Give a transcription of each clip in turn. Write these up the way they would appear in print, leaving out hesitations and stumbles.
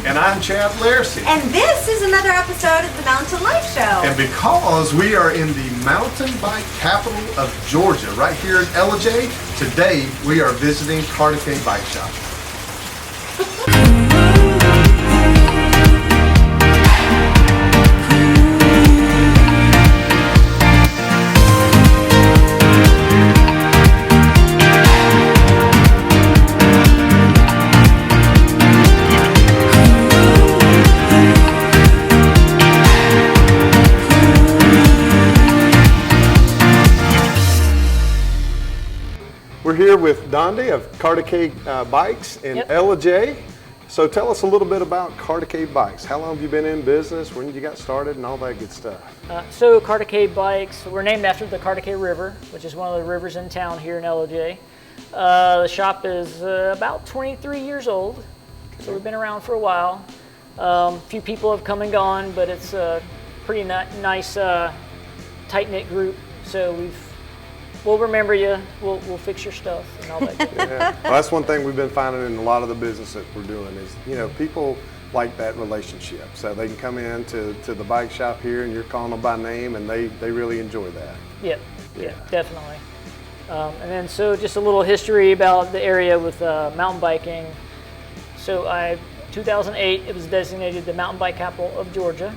And I'm Chad Larsey. And this is another episode of the Mountain Life Show. And because we are in the mountain bike capital of Georgia, right here in Ellijay, today we are visiting Cartecay Bike Shop. We're here with Dondi of Cartecay Bikes in Ellijay. So tell us a little bit about Cartecay Bikes. How long have you been in business? When you got started and all that good stuff? So Cartecay Bikes, we're named after the Cartecay River, which is one of the rivers in town here in Ellijay. The shop is about 23 years old, so we've been around for a while. A few people have come and gone, but it's a pretty nice, tight-knit group. So we'll remember you. We'll fix your stuff and all that. Yeah. Well, that's one thing we've been finding in a lot of the business that we're doing is, people like that relationship. So they can come in to the bike shop here and you're calling them by name and they really enjoy that. Yeah, definitely. And then so just a little history about the area with mountain biking. So 2008, it was designated the mountain bike capital of Georgia.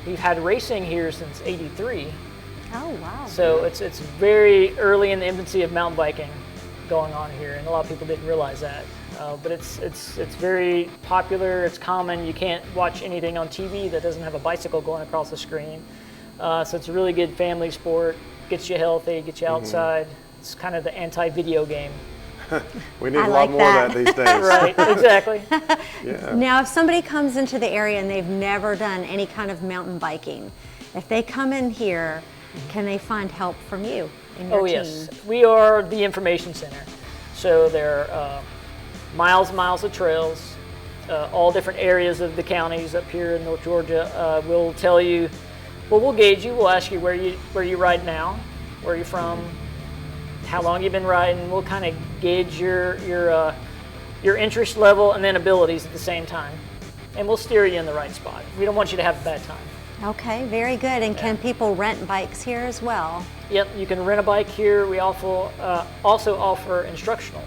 We've had racing here since '83. Oh, wow. So it's very early in the infancy of mountain biking going on here, and a lot of people didn't realize that. But it's very popular, it's common. You can't watch anything on TV that doesn't have a bicycle going across the screen. So it's a really good family sport, gets you healthy, gets you outside. It's kind of the anti-video game. We need a lot more of that these days. Right, exactly. Yeah. Now, if somebody comes into the area and they've never done any kind of mountain biking, if they come in here, can they find help from you and your team? Yes. We are the information center. So there are miles of trails, all different areas of the counties up here in North Georgia. We'll tell you, we'll gauge you. We'll ask you where you ride now, where you're from, how long you've been riding. We'll kind of gauge your interest level and then abilities at the same time. And we'll steer you in the right spot. We don't want you to have a bad time. Okay, very good. And can people rent bikes here as well? Yep, you can rent a bike here. We also offer instructional.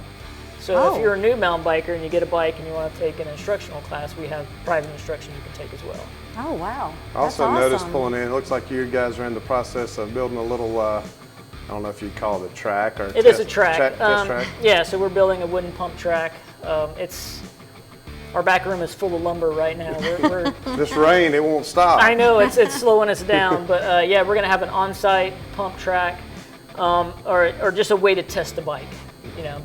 So if you're a new mountain biker and you get a bike and you want to take an instructional class, we have private instruction you can take as well. Oh, wow. I also noticed pulling in, it looks like you guys are in the process of building a little, I don't know if you'd call it a track or It is a track. Test track. Yeah, so we're building a wooden pump track. Our back room is full of lumber right now. This rain, it won't stop. I know, it's slowing us down, but yeah, we're going to have an on-site pump track or just a way to test the bike.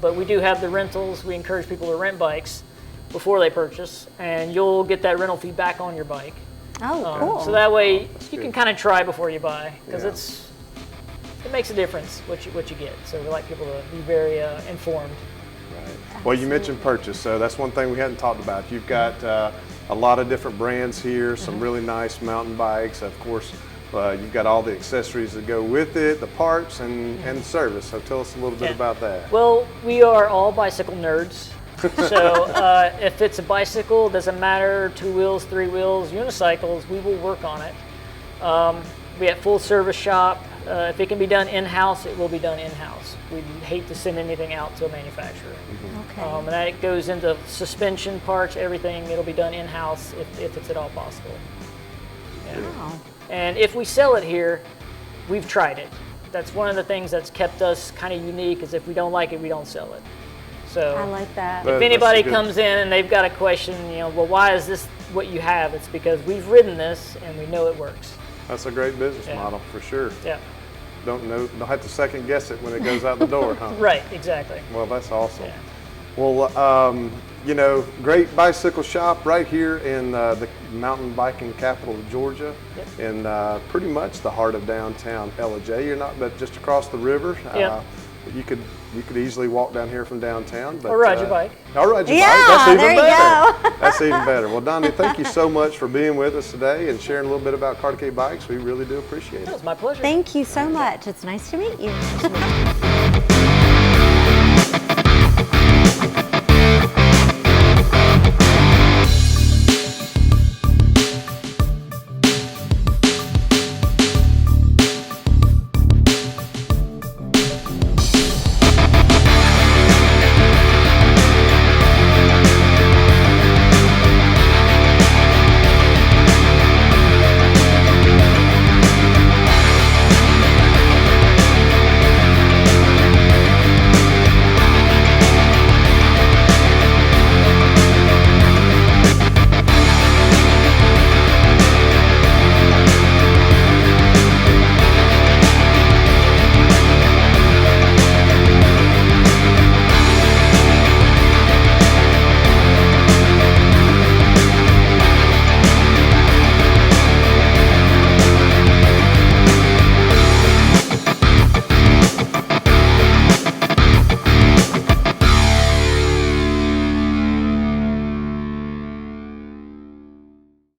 But we do have the rentals. We encourage people to rent bikes before they purchase, and you'll get that rental fee back on your bike. Oh, cool. So that way you can kind of try before you buy, because it makes a difference what you get. So we like people to be very informed. Well, you mentioned purchase, so that's one thing we hadn't talked about. You've got a lot of different brands here, some really nice mountain bikes. Of course, you've got all the accessories that go with it, the parts and service. So tell us a little bit about that. Well, we are all bicycle nerds. So if it's a bicycle, doesn't matter, 2 wheels, 3 wheels, unicycles, we will work on it. We have full service shop. If it can be done in-house, it will be done in-house. We hate to send anything out to a manufacturer. Okay. And that goes into suspension parts, everything. It'll be done in-house if it's at all possible. Yeah. Wow. And if we sell it here, we've tried it. That's one of the things that's kept us kind of unique, is if we don't like it, we don't sell it. So I like that. if anybody comes in and they've got a question, well, why is this what you have? It's because we've ridden this and we know it works. That's a great business model for sure. Yeah. Don't have to second guess it when it goes out the door, huh? Right, exactly. Well, that's awesome. Yeah. Well, great bicycle shop right here in the mountain biking capital of Georgia, in pretty much the heart of downtown Ellijay. You're not, but just across the river. You could easily walk down here from downtown. But, or ride your bike. Or ride your bike. That's even better. That's even better. Well, Dondi, thank you so much for being with us today and sharing a little bit about Cartecay Bikes. We really do appreciate it. It was my pleasure. Thank you so much. It's nice to meet you.